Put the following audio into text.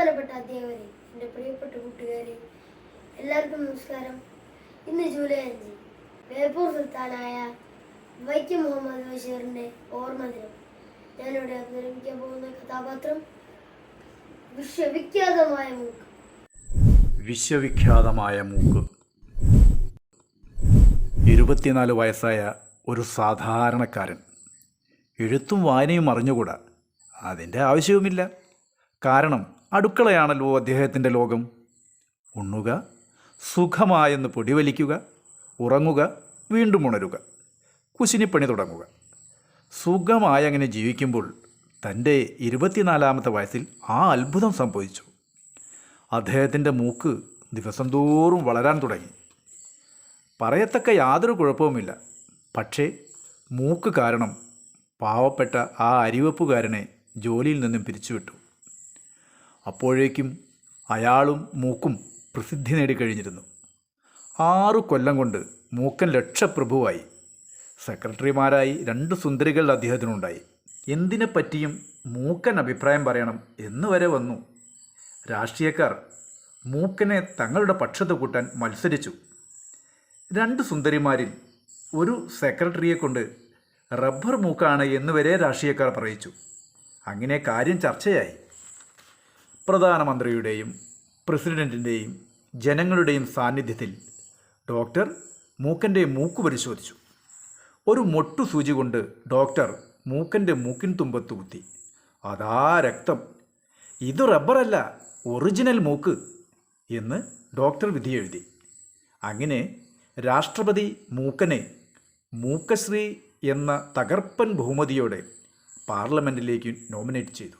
ബഹുമാനപ്പെട്ട അധ്യാപകരെ, എൻ്റെ പ്രിയപ്പെട്ട കൂട്ടുകാരെ, എല്ലാവർക്കും നമസ്കാരം. ഇന്ന് ജൂലൈ 5, ബേപ്പൂർ സുൽത്താനായ വൈക്കം മുഹമ്മദ് ബഷീറിൻ്റെ ഓർമ്മ ദിനം. ഞാനിവിടെ അവതരിപ്പിക്കാൻ പോകുന്ന കഥാപാത്രം വിശ്വവിഖ്യാതമായ മൂക്ക്. വിശ്വവിഖ്യാതമായ മൂക്ക്. 24 വയസ്സായ ഒരു സാധാരണക്കാരൻ. എഴുത്തും വായനയും അറിഞ്ഞുകൂടാ. അതിൻ്റെ ആവശ്യവുമില്ല. കാരണം അടുക്കളയാണല്ലോ അദ്ദേഹത്തിൻ്റെ ലോകം. ഉണ്ണുക, സുഖമായെന്ന് പൊടിവലിക്കുക, ഉറങ്ങുക, വീണ്ടും ഉണരുക, കുശിനിപ്പണി തുടങ്ങുക. സുഖമായി അങ്ങനെ ജീവിക്കുമ്പോൾ തൻ്റെ 24-ാമത്തെ വയസ്സിൽ ആ അത്ഭുതം സംഭവിച്ചു. അദ്ദേഹത്തിൻ്റെ മൂക്ക് ദിവസം തോറും വളരാൻ തുടങ്ങി. പറയത്തക്ക യാതൊരു കുഴപ്പവുമില്ല. പക്ഷേ മൂക്ക് കാരണം പാവപ്പെട്ട ആ അരിവെപ്പുകാരനെ ജോലിയിൽ നിന്നും പിരിച്ചുവിട്ടു. അപ്പോഴേക്കും അയാളും മൂക്കും പ്രസിദ്ധി നേടിക്കഴിഞ്ഞിരുന്നു. 6 കൊല്ലം കൊണ്ട് മൂക്കൻ ലക്ഷപ്രഭുവായി. സെക്രട്ടറിമാരായി 2 സുന്ദരികൾ അദ്ദേഹത്തിനുണ്ടായി. എന്തിനെപ്പറ്റിയും മൂക്കൻ അഭിപ്രായം പറയണം എന്ന് വരെ വന്നു. രാഷ്ട്രീയക്കാർ മൂക്കനെ തങ്ങളുടെ പക്ഷത്ത് കൂട്ടാൻ മത്സരിച്ചു. 2 സുന്ദരിമാരിൽ ഒരു സെക്രട്ടറിയെ കൊണ്ട് റബ്ബർ മൂക്കാണ് എന്നുവരെ രാഷ്ട്രീയക്കാർ പറയിച്ചു. അങ്ങനെ കാര്യം ചർച്ചയായി. പ്രധാനമന്ത്രിയുടെയും പ്രസിഡൻറ്റിൻ്റെയും ജനങ്ങളുടെയും സാന്നിധ്യത്തിൽ ഡോക്ടർ മൂക്കൻ്റെ മൂക്ക് പരിശോധിച്ചു. ഒരു മൊട്ടു സൂചി കൊണ്ട് ഡോക്ടർ മൂക്കൻ്റെ മൂക്കിൻ തുമ്പത്ത് കുത്തി. അതാ രക്തം. ഇത് റബ്ബറല്ല, ഒറിജിനൽ മൂക്ക് എന്ന് ഡോക്ടർ വിധി എഴുതി. അങ്ങനെ രാഷ്ട്രപതി മൂക്കനെ മൂക്കശ്രീ എന്ന തകർപ്പൻ ബഹുമതിയോടെ പാർലമെൻറ്റിലേക്ക് നോമിനേറ്റ് ചെയ്തു.